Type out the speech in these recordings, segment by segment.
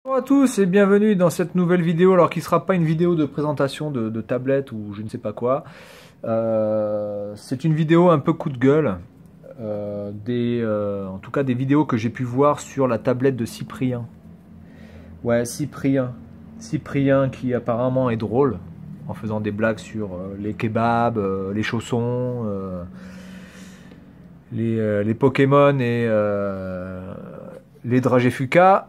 Bonjour à tous et bienvenue dans cette nouvelle vidéo, alors qui ne sera pas une vidéo de présentation de tablette ou je ne sais pas quoi. C'est une vidéo un peu coup de gueule, en tout cas des vidéos que j'ai pu voir sur la tablette de Cyprien. Ouais, Cyprien qui apparemment est drôle, en faisant des blagues sur les kebabs, les chaussons, les Pokémon et les dragées Fuka.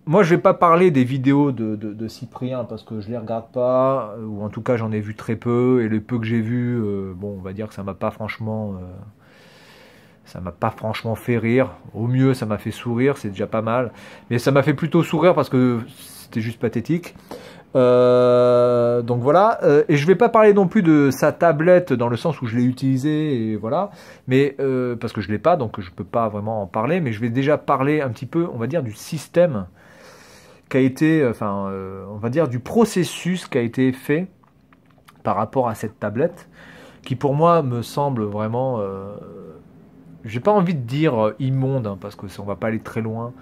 Moi je vais pas parler des vidéos de Cyprien parce que je les regarde pas, ou en tout cas j'en ai vu très peu, et le peu que j'ai vu, bon, on va dire que ça m'a pas franchement fait rire. Au mieux ça m'a fait sourire, c'est déjà pas mal, mais ça m'a fait plutôt sourire parce que c'était juste pathétique. Donc voilà, et je vais pas parler non plus de sa tablette dans le sens où je l'ai utilisée, et voilà, mais parce que je l'ai pas, donc je peux pas vraiment en parler, mais je vais déjà parler un petit peu, on va dire, du système qui a été, on va dire du processus qui a été fait par rapport à cette tablette, qui pour moi me semble vraiment, j'ai pas envie de dire immonde, hein, parce que on va pas aller très loin,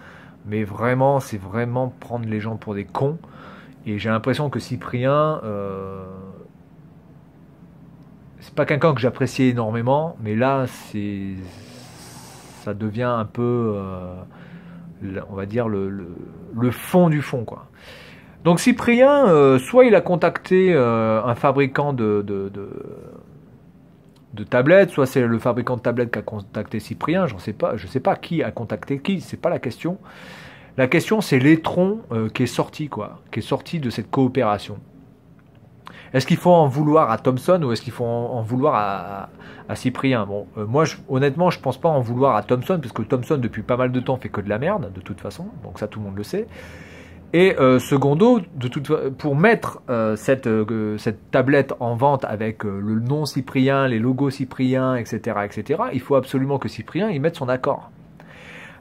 mais vraiment, c'est vraiment prendre les gens pour des cons. Et j'ai l'impression que Cyprien, c'est pas quelqu'un que j'appréciais énormément, mais là, ça devient un peu, on va dire, le fond du fond, quoi. Donc Cyprien, soit il a contacté un fabricant de tablettes, soit c'est le fabricant de tablettes qui a contacté Cyprien, je sais pas qui a contacté qui, c'est pas la question. La question, c'est l'étron qui est sorti, quoi, qui est sorti de cette coopération. Est-ce qu'il faut en vouloir à Thomson ou est-ce qu'il faut en vouloir à Cyprien? Bon, moi, honnêtement, je pense pas en vouloir à Thomson, parce que Thomson, depuis pas mal de temps, fait que de la merde, de toute façon. Donc ça, tout le monde le sait. Et secondo, pour mettre cette tablette en vente avec le nom Cyprien, les logos Cyprien, etc., il faut absolument que Cyprien y mette son accord.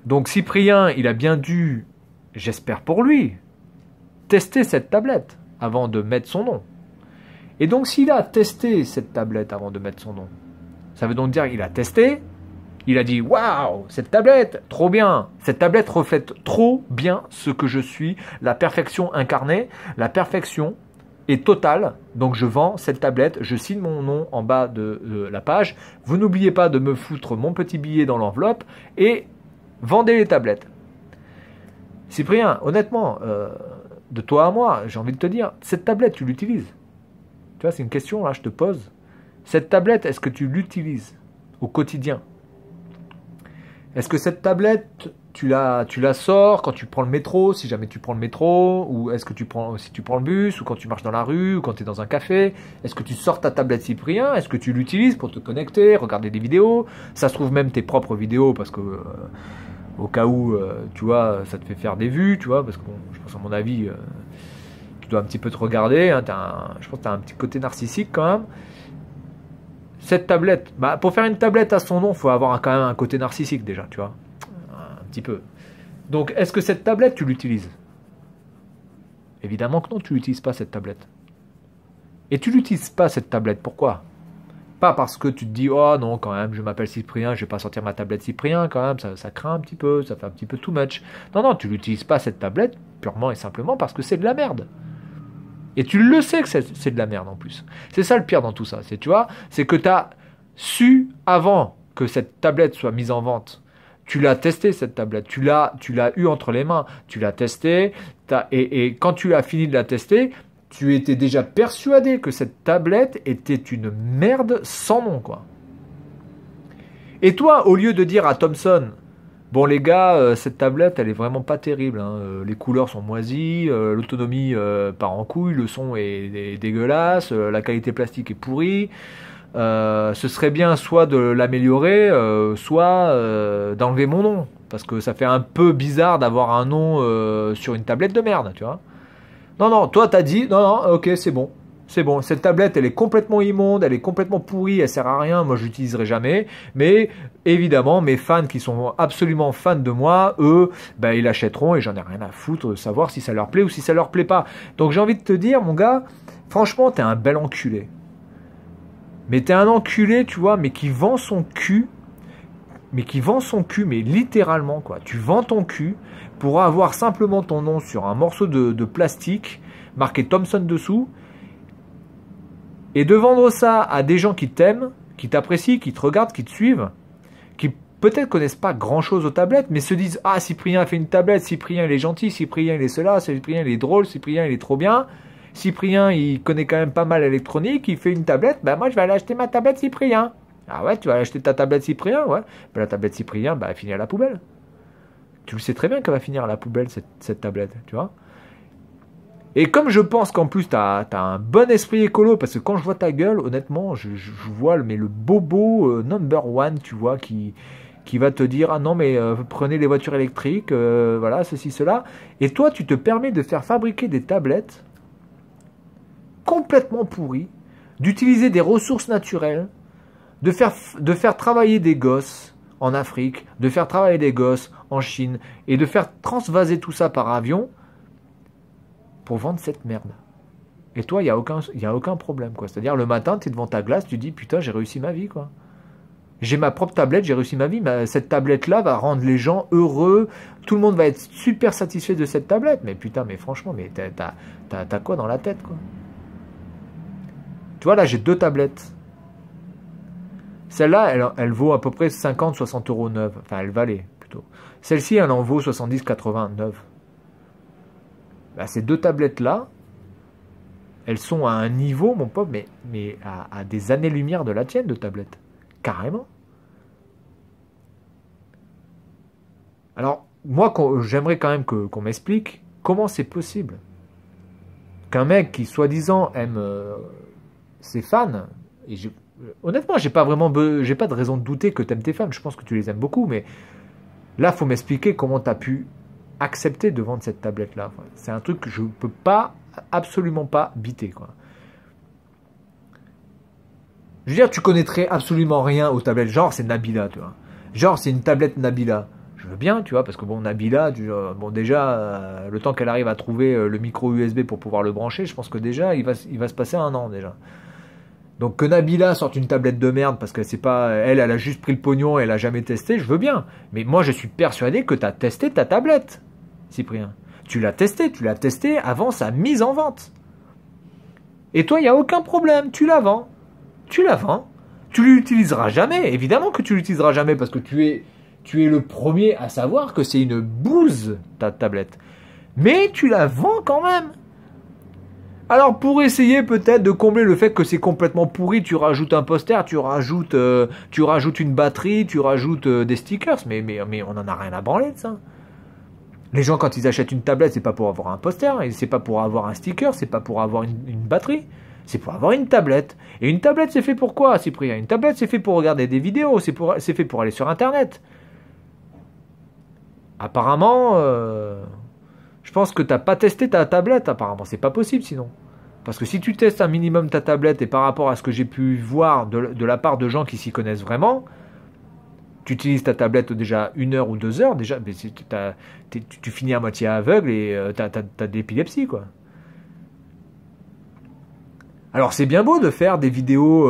Donc Cyprien, il a bien dû, j'espère pour lui, tester cette tablette avant de mettre son nom. Et donc s'il a testé cette tablette avant de mettre son nom, ça veut donc dire qu'il a testé, il a dit « Waouh, cette tablette, trop bien, cette tablette reflète trop bien ce que je suis, la perfection incarnée, la perfection est totale, donc je vends cette tablette, je signe mon nom en bas de la page, vous n'oubliez pas de me foutre mon petit billet dans l'enveloppe et vendez les tablettes. » Cyprien, honnêtement, de toi à moi, j'ai envie de te dire, cette tablette, tu l'utilises? Tu vois, c'est une question, là, je te pose. Cette tablette, est-ce que tu l'utilises au quotidien? Est-ce que cette tablette, tu la sors quand tu prends le métro, si jamais tu prends le métro, ou est-ce que si tu prends le bus, ou quand tu marches dans la rue, ou quand tu es dans un café, est-ce que tu sors ta tablette Cyprien? Est-ce que tu l'utilises pour te connecter, regarder des vidéos? Ça se trouve même tes propres vidéos, parce que au cas où, tu vois, ça te fait faire des vues, tu vois, parce que bon, je pense à mon avis, tu dois un petit peu te regarder, hein, je pense que tu as un petit côté narcissique quand même. Cette tablette, bah, pour faire une tablette à son nom, il faut avoir quand même un côté narcissique déjà, tu vois, un petit peu. Donc, est-ce que cette tablette, tu l'utilises? Évidemment que non, tu n'utilises pas cette tablette. Et tu n'utilises pas cette tablette, pourquoi? Pas parce que tu te dis, oh non, quand même, je m'appelle Cyprien, je vais pas sortir ma tablette Cyprien, quand même, ça craint un petit peu, ça fait un petit peu too much. Non, non, tu n'utilises pas cette tablette purement et simplement parce que c'est de la merde. Et tu le sais que c'est de la merde en plus. C'est ça le pire dans tout ça, tu vois, c'est que tu as su avant que cette tablette soit mise en vente. Tu l'as testé cette tablette, tu l'as eu entre les mains, tu l'as testé, et quand tu as fini de la tester, tu étais déjà persuadé que cette tablette était une merde sans nom, quoi. Et toi, au lieu de dire à Thomson, bon les gars, cette tablette, elle est vraiment pas terrible, hein. Les couleurs sont moisies, l'autonomie part en couille, le son est dégueulasse, la qualité plastique est pourrie, ce serait bien soit de l'améliorer, soit d'enlever mon nom, parce que ça fait un peu bizarre d'avoir un nom sur une tablette de merde, tu vois. Non, non, toi t'as dit, non, non, ok, c'est bon. C'est bon, cette tablette, elle est complètement immonde, elle est complètement pourrie, elle sert à rien, moi je l'utiliserai jamais. Mais évidemment, mes fans qui sont absolument fans de moi, eux, ben, ils l'achèteront et j'en ai rien à foutre de savoir si ça leur plaît ou si ça leur plaît pas. Donc j'ai envie de te dire, mon gars, franchement, t'es un bel enculé. Mais t'es un enculé, tu vois, mais qui vend son cul mais qui vend son cul, mais littéralement, quoi. Tu vends ton cul pour avoir simplement ton nom sur un morceau de plastique, marqué Thomson dessous, et de vendre ça à des gens qui t'aiment, qui t'apprécient, qui te regardent, qui te suivent, qui peut-être connaissent pas grand-chose aux tablettes, mais se disent « Ah, Cyprien a fait une tablette, Cyprien il est gentil, Cyprien il est cela, Cyprien il est drôle, Cyprien il est trop bien, Cyprien il connaît quand même pas mal l'électronique, il fait une tablette, ben moi je vais aller acheter ma tablette Cyprien. » Ah ouais, tu vas acheter ta tablette Cyprien, ouais. Ben, la tablette Cyprien, ben, elle finit à la poubelle. Tu le sais très bien qu'elle va finir à la poubelle, cette tablette, tu vois. Et comme je pense qu'en plus, tu as un bon esprit écolo, parce que quand je vois ta gueule, honnêtement, je vois le bobo number one, tu vois, qui va te dire « Ah non, mais prenez les voitures électriques, voilà, ceci, cela. » Et toi, tu te permets de faire fabriquer des tablettes complètement pourries, d'utiliser des ressources naturelles, de faire travailler des gosses en Afrique, de faire travailler des gosses en Chine, et de faire transvaser tout ça par avion pour vendre cette merde. Et toi, il n'y a aucun problème, quoi. C'est-à-dire, le matin, tu es devant ta glace, tu dis, putain, j'ai réussi ma vie, quoi. J'ai ma propre tablette, j'ai réussi ma vie, mais cette tablette-là va rendre les gens heureux, tout le monde va être super satisfait de cette tablette. Mais putain, mais franchement, mais t'as quoi dans la tête, quoi? Tu vois, là, j'ai 2 tablettes. Celle-là, elle vaut à peu près 50-60 euros neuve. Enfin, elle valait, plutôt. Celle-ci, elle en vaut 70-80 neuve. Bah, ces 2 tablettes-là, elles sont à un niveau, mon pote, mais à des années-lumière de la tienne de tablette. Carrément. Alors, moi, j'aimerais quand même qu'on m'explique comment c'est possible qu'un mec qui, soi-disant, aime ses fans, et honnêtement, j'ai pas de raison de douter que tu aimes tes fans, je pense que tu les aimes beaucoup, mais là, il faut m'expliquer comment tu as pu accepter de vendre cette tablette-là. C'est un truc que je ne peux pas, absolument pas biter, quoi. Je veux dire, tu connaîtrais absolument rien aux tablettes. Genre, c'est Nabila, tu vois. Genre, c'est une tablette Nabila. Je veux bien, tu vois, parce que bon, Nabila, bon, déjà, le temps qu'elle arrive à trouver le micro USB pour pouvoir le brancher, je pense que déjà, il va se passer 1 an, déjà. Donc, que Nabila sorte une tablette de merde, parce que c'est pas, elle a juste pris le pognon, elle a jamais testé, je veux bien. Mais moi, je suis persuadé que tu as testé ta tablette, Cyprien. Tu l'as testé avant sa mise en vente. Et toi, il n'y a aucun problème, tu la vends. Tu la vends. Tu l'utiliseras jamais. Évidemment que tu l'utiliseras jamais parce que tu es le premier à savoir que c'est une bouse, ta tablette. Mais tu la vends quand même. Alors pour essayer peut-être de combler le fait que c'est complètement pourri, tu rajoutes un poster, tu rajoutes une batterie, tu rajoutes des stickers. Mais on n'en a rien à branler de ça. Les gens quand ils achètent une tablette, c'est pas pour avoir un poster, c'est pas pour avoir un sticker, c'est pas pour avoir une batterie. C'est pour avoir une tablette. Et une tablette, c'est fait pour quoi, Cyprien? Une tablette, c'est fait pour regarder des vidéos, c'est fait pour aller sur Internet. Apparemment, je pense que tu n'as pas testé ta tablette, apparemment. C'est pas possible, sinon. Parce que si tu testes un minimum ta tablette, et par rapport à ce que j'ai pu voir de la part de gens qui s'y connaissent vraiment, tu utilises ta tablette déjà 1 heure ou 2 heures, déjà, mais tu finis à moitié aveugle et tu as de l'épilepsie, quoi. Alors c'est bien beau de faire des vidéos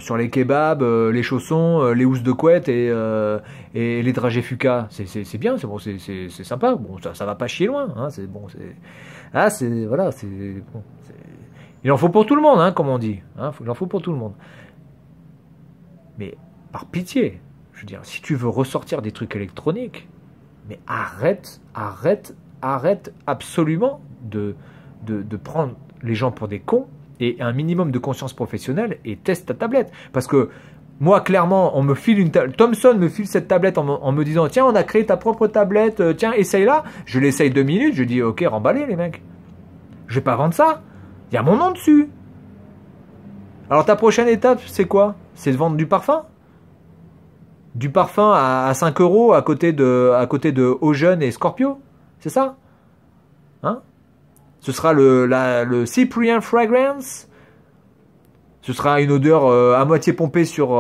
sur les kebabs, les chaussons, les housses de couette et les dragées Fuka. C'est bien, c'est bon, c'est sympa. Bon, ça va pas chier loin. Hein, c'est bon, voilà, c'est bon. Il en faut pour tout le monde, hein, comme on dit. Hein, il en faut pour tout le monde. Mais par pitié, je veux dire, si tu veux ressortir des trucs électroniques, mais arrête absolument de prendre les gens pour des cons. Et un minimum de conscience professionnelle et teste ta tablette. Parce que moi, clairement, on me file une tablette. Thomson me file cette tablette en me disant tiens, on a créé ta propre tablette, tiens, essaye-la. Je l'essaye 2 minutes, je dis ok, remballez les mecs. Je vais pas vendre ça. Il y a mon nom dessus. Alors ta prochaine étape, c'est quoi? C'est de vendre du parfum? Du parfum à 5 euros à côté de Ocean et Scorpio? C'est ça? Hein? Ce sera le Cyprien Fragrance. Ce sera une odeur à moitié pompée sur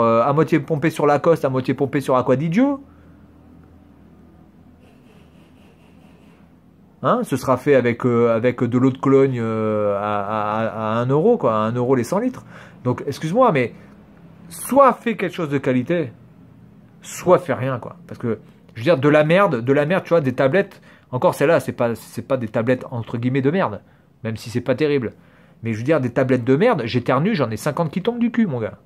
Lacoste, à moitié pompée sur Acqua di Gio. Hein, ce sera fait avec de l'eau de Cologne à 1 euro, quoi, à 1 euro les 100 litres. Donc, excuse-moi, mais soit fais quelque chose de qualité, soit fais rien, quoi. Parce que, je veux dire, de la merde, tu vois, des tablettes, encore celle-là, c'est pas des tablettes entre guillemets de merde, même si c'est pas terrible. Mais je veux dire, des tablettes de merde, j'éternue, j'en ai 50 qui tombent du cul, mon gars.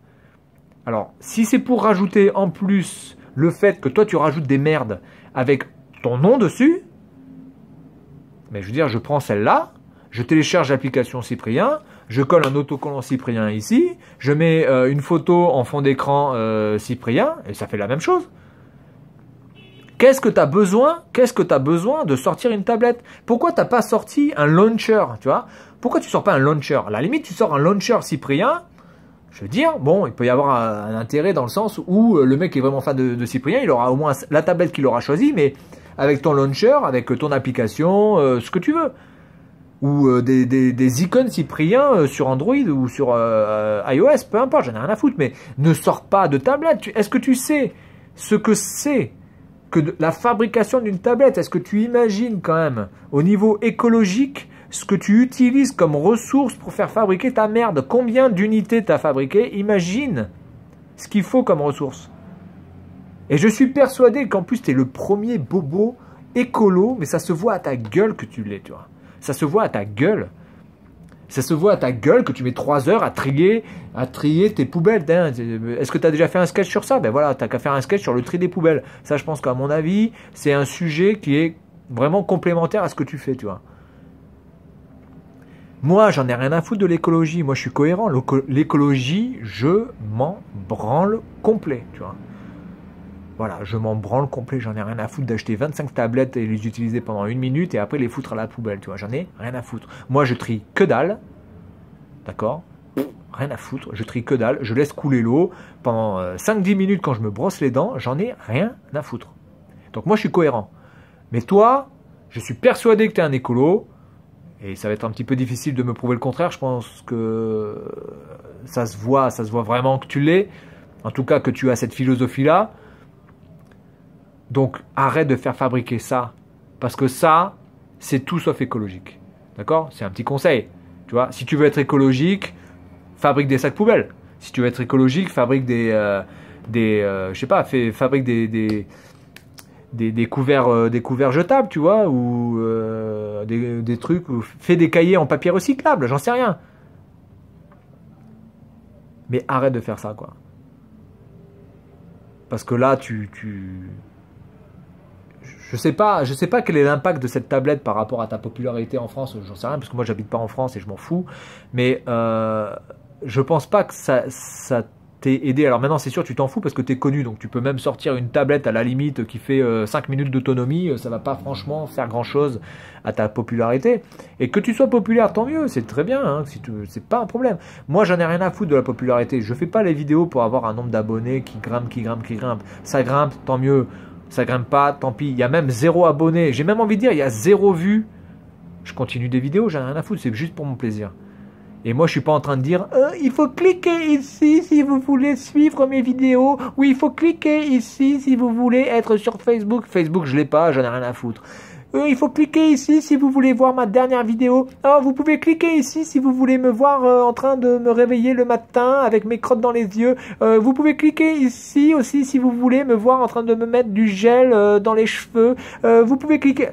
Alors, si c'est pour rajouter en plus le fait que toi tu rajoutes des merdes avec ton nom dessus, mais je veux dire, je prends celle-là, je télécharge l'application Cyprien, je colle un autocollant Cyprien ici, je mets une photo en fond d'écran Cyprien, et ça fait la même chose. Qu'est-ce que tu as besoin? Qu'est-ce que tu as besoin de sortir une tablette? Pourquoi tu n'as pas sorti un launcher, tu vois? Pourquoi tu sors pas un launcher? À la limite, tu sors un launcher Cyprien. Je veux dire, bon, il peut y avoir un intérêt dans le sens où le mec est vraiment fan de Cyprien, il aura au moins la tablette qu'il aura choisie, mais avec ton launcher, avec ton application, ce que tu veux. Ou des icônes Cyprien sur Android ou sur iOS, peu importe, j'en ai rien à foutre, mais ne sors pas de tablette. Est-ce que tu sais ce que c'est que la fabrication d'une tablette? Est-ce que tu imagines quand même, au niveau écologique, ce que tu utilises comme ressource pour faire fabriquer ta merde? Combien d'unités tu as fabriqué? Imagine ce qu'il faut comme ressource. Et je suis persuadé qu'en plus, tu es le premier bobo écolo, mais ça se voit à ta gueule que tu l'es, tu vois. Ça se voit à ta gueule. Ça se voit à ta gueule que tu mets 3 heures à trier tes poubelles. Est-ce que tu as déjà fait un sketch sur ça? Ben voilà, tu n'as qu'à faire un sketch sur le tri des poubelles. Ça, je pense qu'à mon avis, c'est un sujet qui est vraiment complémentaire à ce que tu fais, tu vois. Moi, j'en ai rien à foutre de l'écologie. Moi, je suis cohérent. L'écologie, je m'en branle complet, tu vois. Voilà, je m'en branle complet. J'en ai rien à foutre d'acheter 25 tablettes et les utiliser pendant 1 minute et après les foutre à la poubelle, tu vois. J'en ai rien à foutre. Moi, je trie que dalle. D'accord? Rien à foutre. Je trie que dalle. Je laisse couler l'eau pendant 5-10 minutes quand je me brosse les dents. J'en ai rien à foutre. Donc, moi, je suis cohérent. Mais toi, je suis persuadé que tu es un écolo. Et ça va être un petit peu difficile de me prouver le contraire. Je pense que ça se voit vraiment que tu l'es. En tout cas, que tu as cette philosophie-là. Donc, arrête de faire fabriquer ça. Parce que ça, c'est tout sauf écologique. D'accord? C'est un petit conseil. Tu vois, si tu veux être écologique, fabrique des sacs poubelles. Si tu veux être écologique, fabrique je sais pas, fabrique des couverts jetables, tu vois, ou des trucs, ou fais des cahiers en papier recyclable, j'en sais rien. Mais arrête de faire ça, quoi. Parce que là, je sais pas quel est l'impact de cette tablette par rapport à ta popularité en France, j'en sais rien, parce que moi, j'habite pas en France et je m'en fous. Mais je pense pas que ça t'ait aidé. Alors maintenant, c'est sûr, tu t'en fous parce que tu es connu, donc tu peux même sortir une tablette à la limite qui fait 5 minutes d'autonomie, ça va pas franchement faire grand chose à ta popularité. Et que tu sois populaire, tant mieux, c'est très bien, hein, c'est pas un problème. Moi, j'en ai rien à foutre de la popularité. Je fais pas les vidéos pour avoir un nombre d'abonnés qui grimpe. Ça grimpe, tant mieux. Ça grimpe pas, tant pis. Il y a même 0 abonnés. J'ai même envie de dire, il y a 0 vues. Je continue des vidéos, j'en ai rien à foutre, c'est juste pour mon plaisir. Et moi, je suis pas en train de dire il faut cliquer ici si vous voulez suivre mes vidéos. Oui, il faut cliquer ici si vous voulez être sur Facebook. Facebook, je l'ai pas, j'en ai rien à foutre. Il faut cliquer ici si vous voulez voir ma dernière vidéo. Oh, vous pouvez cliquer ici si vous voulez me voir en train de me réveiller le matin avec mes crottes dans les yeux. Vous pouvez cliquer ici aussi si vous voulez me voir en train de me mettre du gel dans les cheveux. Vous pouvez cliquer.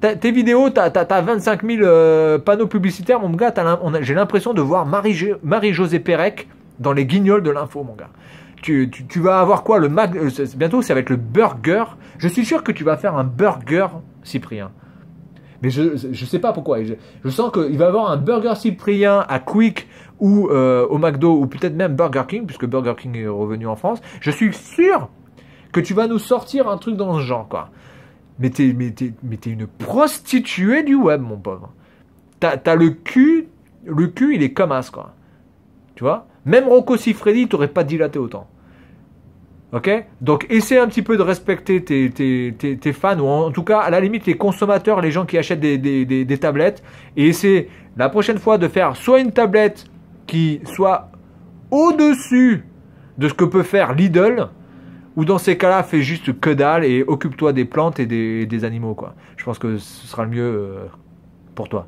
Tes vidéos, t'as 25 000 panneaux publicitaires, mon gars. J'ai l'impression de voir Marie-Josée Pérec dans les guignols de l'info, mon gars. Tu vas avoir quoi? Bientôt, ça va être le burger. Je suis sûr que tu vas faire un burger Cyprien. Mais je sais pas pourquoi. Je sens qu'il va y avoir un burger Cyprien à Quick ou au McDo ou peut-être même Burger King, puisque Burger King est revenu en France. Je suis sûr que tu vas nous sortir un truc dans ce genre, quoi. Mais t'es une prostituée du web, mon pauvre. T'as le cul, il est comme as, quoi. Tu vois? Même Rocco Siffredi, t'aurais pas dilaté autant. Ok? Donc, essaie un petit peu de respecter tes fans, ou en tout cas, à la limite, les consommateurs, les gens qui achètent des tablettes, et essaie la prochaine fois de faire soit une tablette qui soit au-dessus de ce que peut faire Lidl, ou dans ces cas-là, fais juste que dalle et occupe-toi des plantes et des animaux, quoi. Je pense que ce sera le mieux pour toi.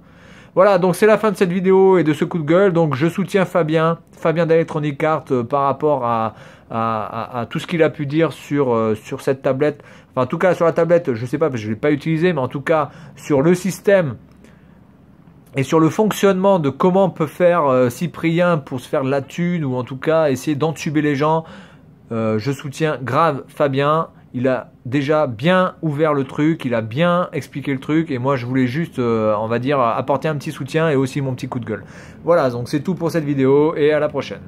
Voilà, donc c'est la fin de cette vidéo et de ce coup de gueule. Donc je soutiens Fabien d'Electronic Arts par rapport à à tout ce qu'il a pu dire sur cette tablette. Enfin, en tout cas, sur la tablette, je sais pas, parce que je ne l'ai pas utilisé, mais en tout cas, sur le système et sur le fonctionnement de comment peut faire Cyprien pour se faire de la thune, ou en tout cas, essayer d'entuber les gens, je soutiens grave Fabien. Il a déjà bien ouvert le truc, il a bien expliqué le truc, et moi je voulais juste, on va dire, apporter un petit soutien et aussi mon petit coup de gueule. Voilà, donc c'est tout pour cette vidéo, et à la prochaine.